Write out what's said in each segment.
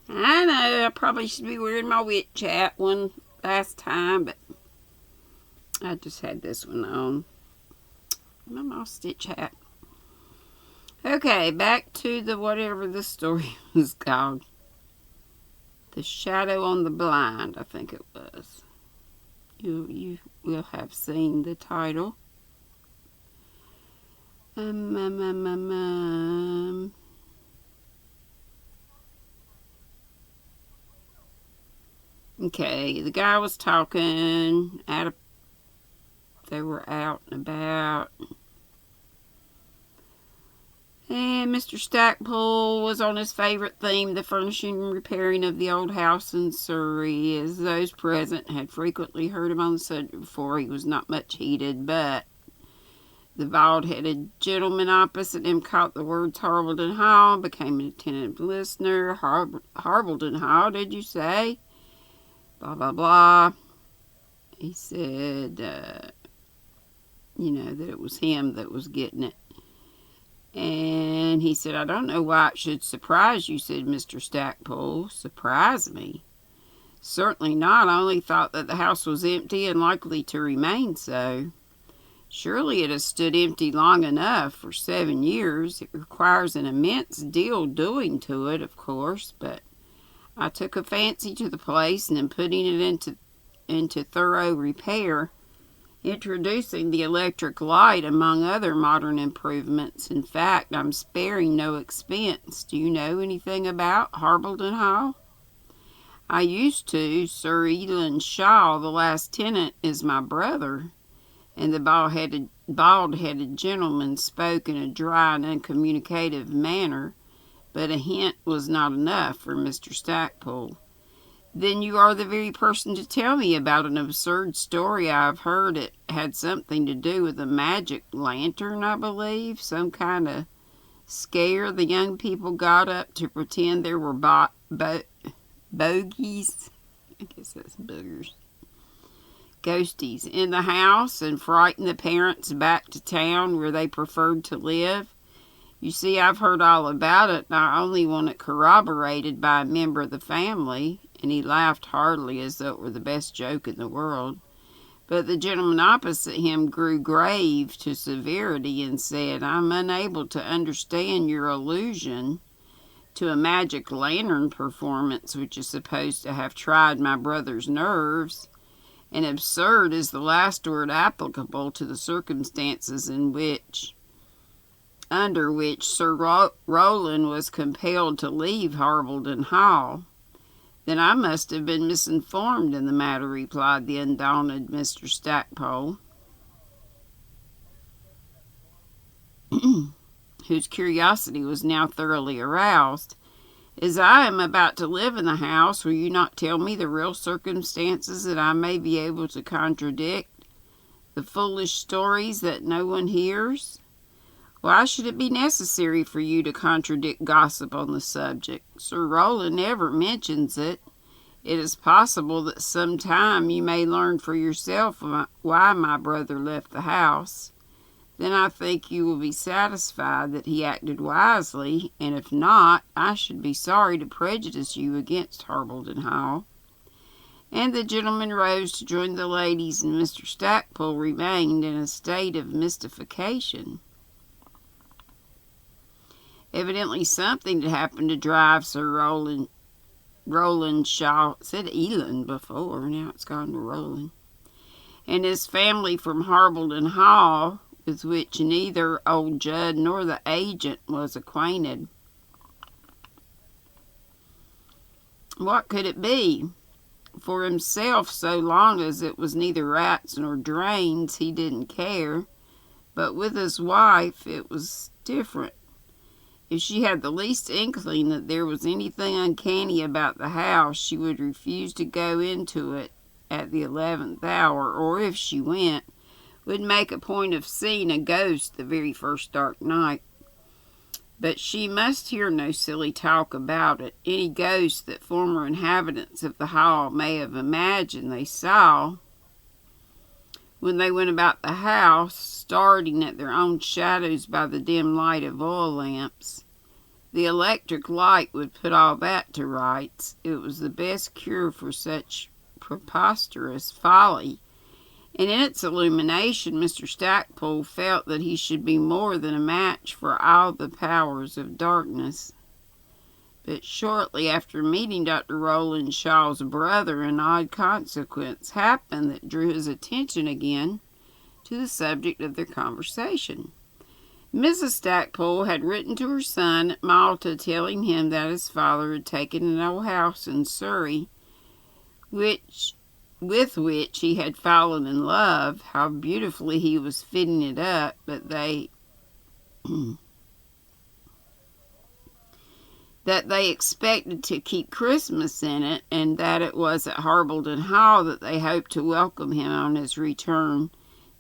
I know I probably should be wearing my witch hat one last time, but I just had this one on. My mouse stitch hat. Okay, back to the whatever the story was called. The Shadow on the Blind, I think it was. You will have seen the title. Okay, the guy was talking. They were out and about. And Mr. Stackpole was on his favorite theme, the furnishing and repairing of the old house in Surrey. As those present had frequently heard him on the subject before, he was not much heated, but the bald-headed gentleman opposite him caught the words Harbleton Hall, became an attentive listener. Harbleton Hall, did you say? Blah, blah, blah. He said, that it was him that was getting it. And he said, I don't know why it should surprise you, said Mr. Stackpole. Surprise me? Certainly not. I only thought that the house was empty and likely to remain so. Surely it has stood empty long enough for 7 years. It requires an immense deal doing to it, of course, but I took a fancy to the place, and in putting it into thorough repair, introducing the electric light among other modern improvements. In fact, I'm sparing no expense. Do you know anything about Harbleton Hall? I used to. Sir Eland Shaw, the last tenant, is my brother. And the bald-headed gentleman spoke in a dry and uncommunicative manner, but a hint was not enough for Mr. Stackpole. Then you are the very person to tell me about an absurd story I've heard. It had something to do with a magic lantern, I believe. Some kind of scare the young people got up to pretend there were bogies. I guess that's boogers. Ghosties in the house and frighten the parents back to town where they preferred to live. You see, I've heard all about it, and I only want it corroborated by a member of the family. And he laughed heartily as though it were the best joke in the world. But the gentleman opposite him grew grave to severity and said, I'm unable to understand your allusion to a magic lantern performance which is supposed to have tried my brother's nerves. And absurd is the last word applicable to the circumstances under which Sir Rowland was compelled to leave Harbleton Hall. Then I must have been misinformed in the matter, replied the undaunted Mr. Stackpole, whose curiosity was now thoroughly aroused. As I am about to live in the house, will you not tell me the real circumstances that I may be able to contradict the foolish stories that no one hears? Why should it be necessary for you to contradict gossip on the subject? Sir Rowland never mentions it. It is possible that some time you may learn for yourself why my brother left the house. Then I think you will be satisfied that he acted wisely, and if not, I should be sorry to prejudice you against Harbleton Hall. And the gentleman rose to join the ladies, and Mr. Stackpole remained in a state of mystification. Evidently something had happened to drive Sir Rowland Shaw, said Eland before, now it's gone to Rowland, and his family from Harbleton Hall, with which neither old Judd nor the agent was acquainted. What could it be? For himself, so long as it was neither rats nor drains, he didn't care, but with his wife it was different. If she had the least inkling that there was anything uncanny about the house, she would refuse to go into it at the 11th hour, or if she went, would make a point of seeing a ghost the very first dark night. But she must hear no silly talk about it. Any ghost that former inhabitants of the hall may have imagined they saw when they went about the house, starting at their own shadows by the dim light of oil lamps, The electric light would put all that to rights. It was the best cure for such preposterous folly, and in its illumination Mr. Stackpole felt that he should be more than a match for all the powers of darkness. But shortly after meeting Dr. Roland Shaw's brother, an odd consequence happened that drew his attention again to the subject of their conversation. Mrs. Stackpole had written to her son at Malta telling him that his father had taken an old house in Surrey, with which he had fallen in love, how beautifully he was fitting it up, but that they expected to keep Christmas in it, and that it was at Harbleton Hall that they hoped to welcome him on his return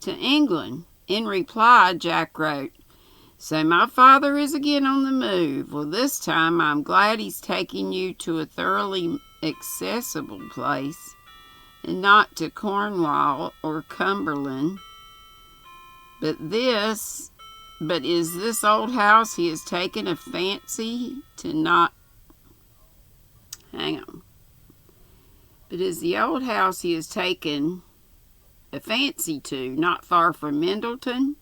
to England. In reply, Jack wrote, "So my father is again on the move. Well, this time I'm glad he's taking you to a thoroughly accessible place, and not to Cornwall or Cumberland. But is this old house he has taken a fancy to not... Hang on. But is the old house he has taken a fancy to not far from Mendleton?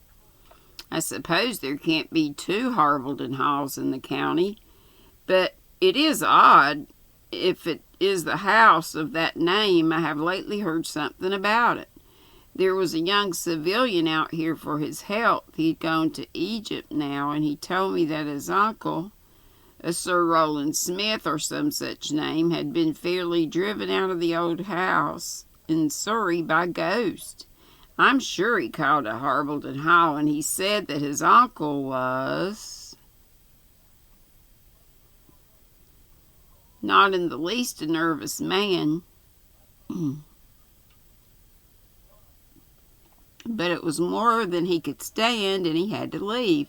I suppose there can't be two Harbleton Halls in the county, but it is odd. If it is the house of that name, I have lately heard something about it. There was a young civilian out here for his health. He'd gone to Egypt now, and he told me that his uncle, a Sir Roland Smith or some such name, had been fairly driven out of the old house in Surrey by ghosts. I'm sure he called at Harbleton Hall, and he said that his uncle was not in the least a nervous man, but it was more than he could stand, and he had to leave.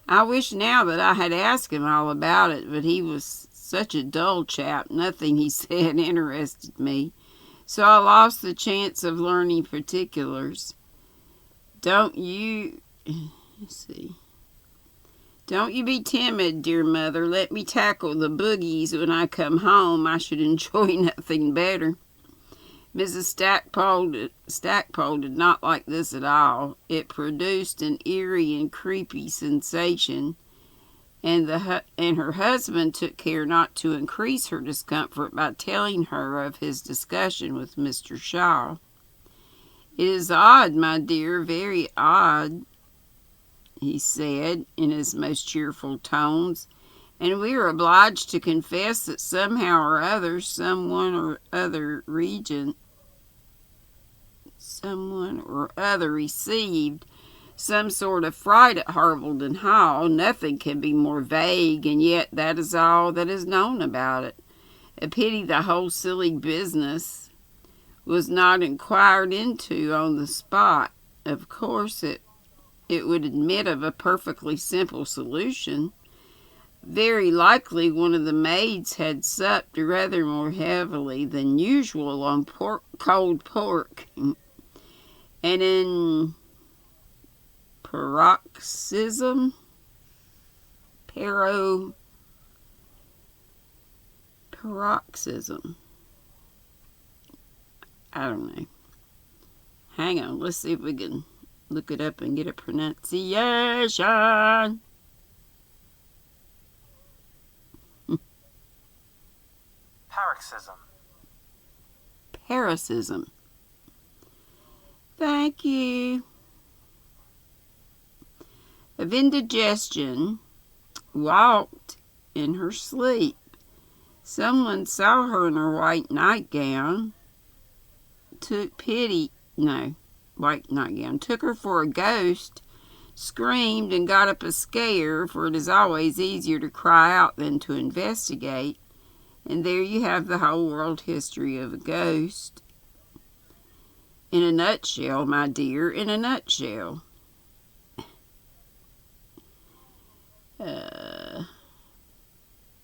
I wish now that I had asked him all about it, but he was such a dull chap, nothing he said interested me, so I lost the chance of learning particulars. Don't you be timid, dear mother. Let me tackle the boogies when I come home. I should enjoy nothing better." Mrs. Stackpole did not like this at all. It produced an eerie and creepy sensation, and her husband took care not to increase her discomfort by telling her of his discussion with Mr. Shaw. "It is odd, my dear, very odd," he said in his most cheerful tones, "and we are obliged to confess that somehow or other someone or other received some sort of fright at Harbleton Hall. Nothing can be more vague, and yet that is all that is known about it. A pity the whole silly business was not inquired into on the spot. Of course it would admit of a perfectly simple solution. Very likely one of the maids had supped rather more heavily than usual on cold pork, and in paroxysm, I don't know. Hang on, let's see if we can look it up and get a pronunciation. Paroxysm. Thank you. Of indigestion, walked in her sleep. Someone saw her in her white nightgown, took her for a ghost, screamed and got up a scare, for it is always easier to cry out than to investigate, and there you have the whole world history of a ghost. In a nutshell, my dear, in a nutshell.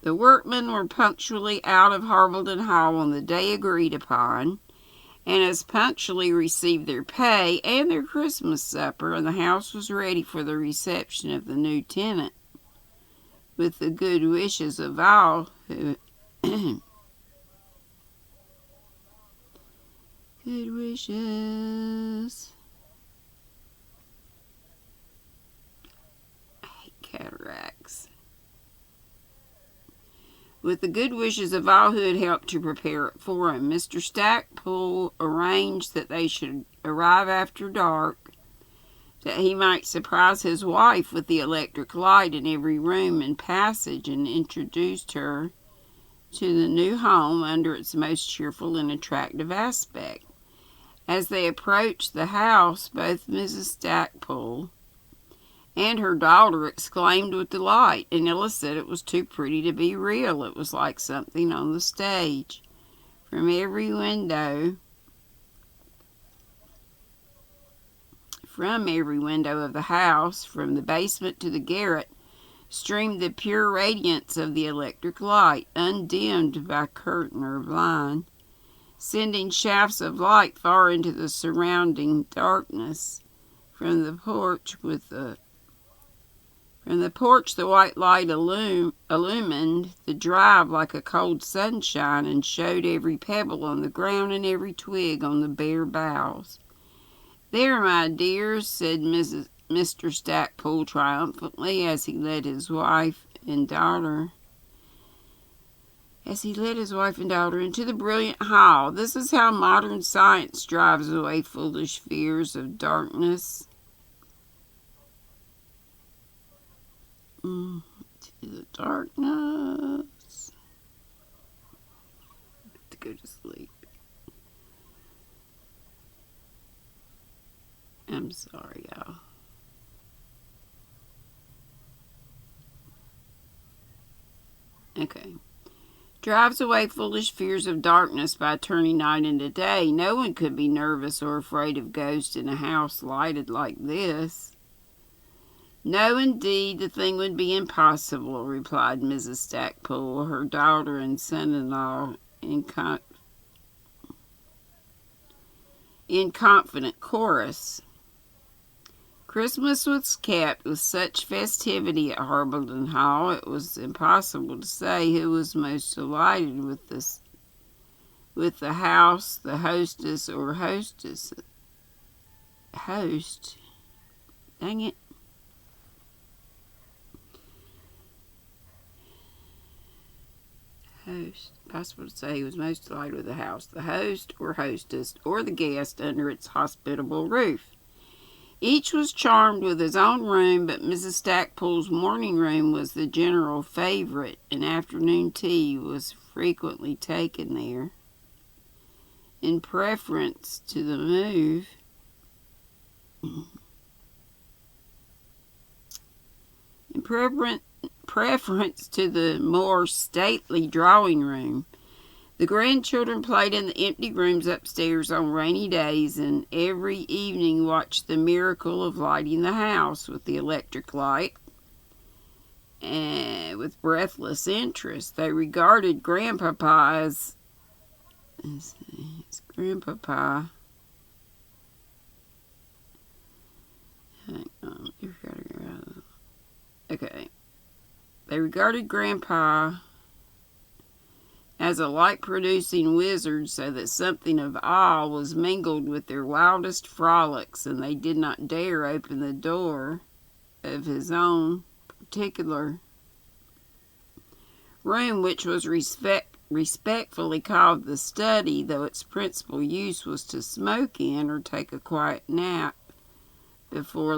The workmen were punctually out of Harbleton Hall on the day agreed upon, and as punctually received their pay and their Christmas supper, and the house was ready for the reception of the new tenant. With the good wishes of all who good wishes. I hate cataracts. With the good wishes of all who had helped to prepare it for him, Mr. Stackpole arranged that they should arrive after dark, that he might surprise his wife with the electric light in every room and passage, and introduced her to the new home under its most cheerful and attractive aspect. As they approached the house, both Mrs. Stackpole and her daughter exclaimed with delight, and Ella said it was too pretty to be real. It was like something on the stage. From every window of the house, from the basement to the garret, streamed the pure radiance of the electric light, undimmed by curtain or blind, sending shafts of light far into the surrounding darkness. From the porch, the white light illumined the drive like a cold sunshine, and showed every pebble on the ground and every twig on the bare boughs. "There, my dears," said Mr. Stackpole triumphantly, as he led his wife and daughter into the brilliant hall. "This is how modern science drives away foolish fears of darkness." To the darkness. I have to go to sleep. I'm sorry, y'all. Okay. Drives away foolish fears of darkness by turning night into day. No one could be nervous or afraid of ghosts in a house lighted like this. "No, indeed, the thing would be impossible," replied Mrs. Stackpole, her daughter and son-in-law, in confident chorus. Christmas was kept with such festivity at Harbleton Hall, it was impossible to say who was most delighted with the house, the hostess or hostess. Host. Dang it. Host. Possible to say who was most delighted with the house, the host or hostess, or the guest under its hospitable roof. Each was charmed with his own room, but Mrs. Stackpole's morning room was the general favorite, and afternoon tea was frequently taken there. In preference to the more stately drawing room. The grandchildren played in the empty rooms upstairs on rainy days, and every evening watched the miracle of lighting the house with the electric light, and with breathless interest. They regarded Grandpapa They regarded Grandpa as a light-producing wizard, so that something of awe was mingled with their wildest frolics, and they did not dare open the door of his own particular room, which was respectfully called the study, though its principal use was to smoke in or take a quiet nap before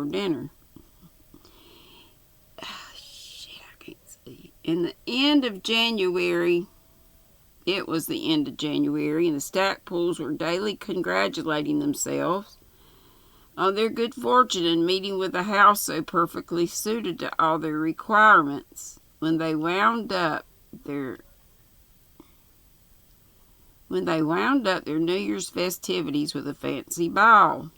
dinner. In the end of January, it was the end of January, and the Stackpoles were daily congratulating themselves on their good fortune in meeting with a house so perfectly suited to all their requirements. When they wound up their New Year's festivities with a fancy fall.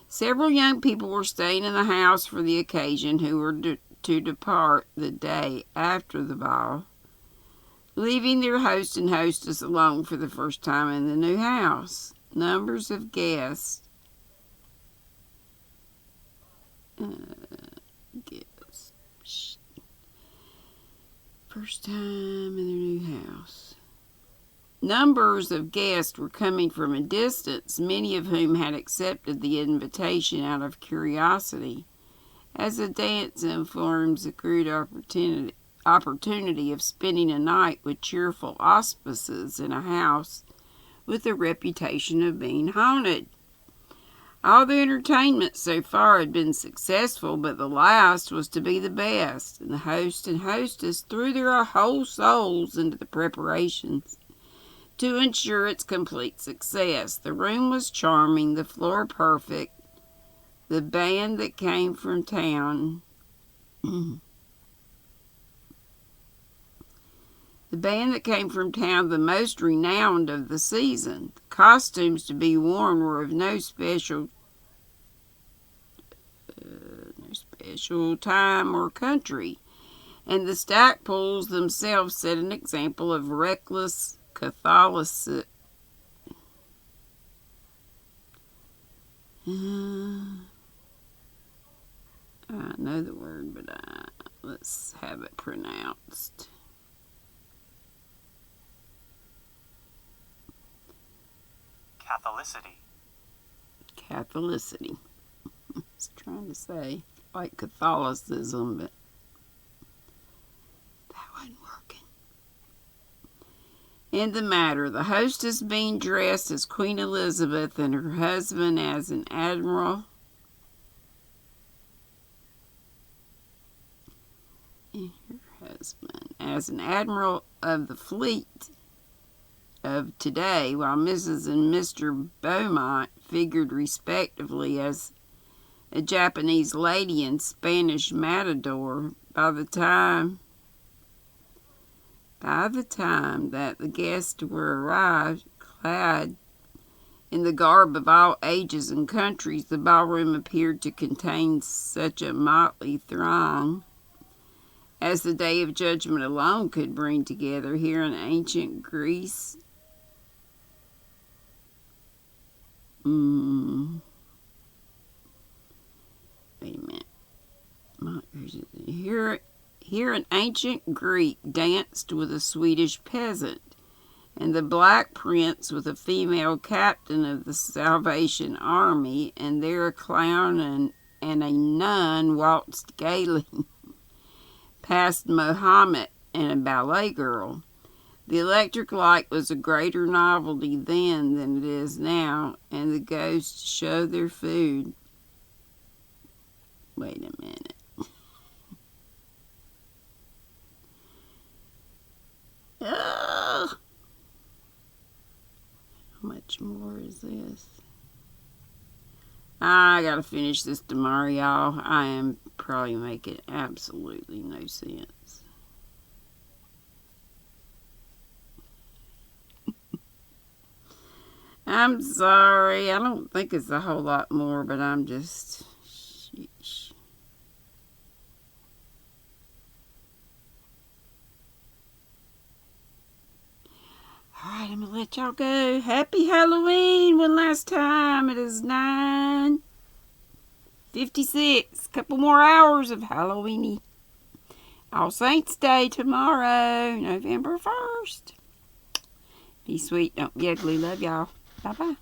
Several young people were staying in the house for the occasion, who were to depart the day after the ball, leaving their host and hostess alone for the first time in the new house. Numbers of guests Guess. First time in their new house. Numbers of guests were coming from a distance, many of whom had accepted the invitation out of curiosity, as the dance informs the great opportunity of spending a night with cheerful auspices in a house with a reputation of being haunted. All the entertainment so far had been successful, but the last was to be the best, and the host and hostess threw their whole souls into the preparations to ensure its complete success. The room was charming, the floor perfect, the band that came from town the most renowned of the season. The costumes to be worn were of no special time or country, and the Stackpoles themselves set an example of reckless Catholicism. I know the word, but let's have it pronounced. Catholicity. I was trying to say like Catholicism, but that wasn't working. In the matter, the hostess being dressed as Queen Elizabeth and her husband as an admiral. Of the fleet of today, while Mrs. and Mr. Beaumont figured respectively as a Japanese lady and Spanish matador. By the time that the guests were arrived, clad in the garb of all ages and countries, the ballroom appeared to contain such a motley throng as the Day of Judgment alone could bring together. Here in ancient Greece, wait a minute. Here an ancient Greek danced with a Swedish peasant, and the Black Prince with a female captain of the Salvation Army, and there a clown and a nun waltzed gaily past Mohammed and a ballet girl. The electric light was a greater novelty then than it is now, and the ghosts showed their food. Wait a minute. How much more is this? I gotta finish this tomorrow, y'all. I am probably making absolutely no sense. I'm sorry. I don't think it's a whole lot more, but I'm just... sheesh. Alright, I'm going to let y'all go. Happy Halloween one last time. It is 9:56. Couple more hours of Halloweeny. All Saints Day tomorrow, November 1st. Be sweet. Don't be ugly. Love y'all. Bye-bye.